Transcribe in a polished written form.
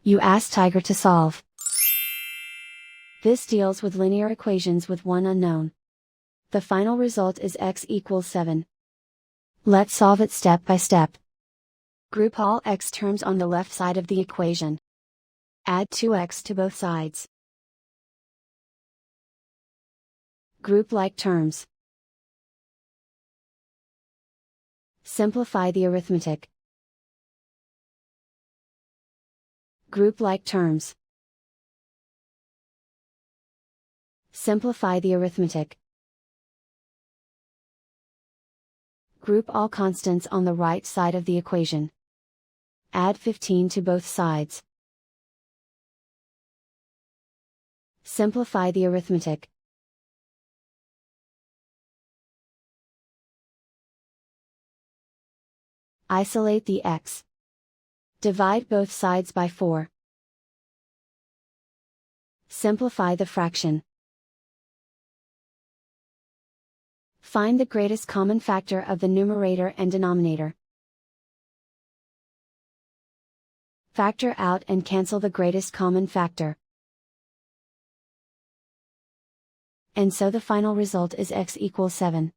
You ask Tiger to solve. This deals with linear equations with one unknown. The final result is x equals 7. Let's solve it step by step. Group all x terms on the left side of the equation. Add 2x to both sides. Group like terms. Simplify the arithmetic. Group like terms. Simplify the arithmetic. Group all constants on the right side of the equation. Add 15 to both sides. Simplify the arithmetic. Isolate the x. Divide both sides by 4. Simplify the fraction. Find the greatest common factor of the numerator and denominator. Factor out and cancel the greatest common factor. And so the final result is x equals 7.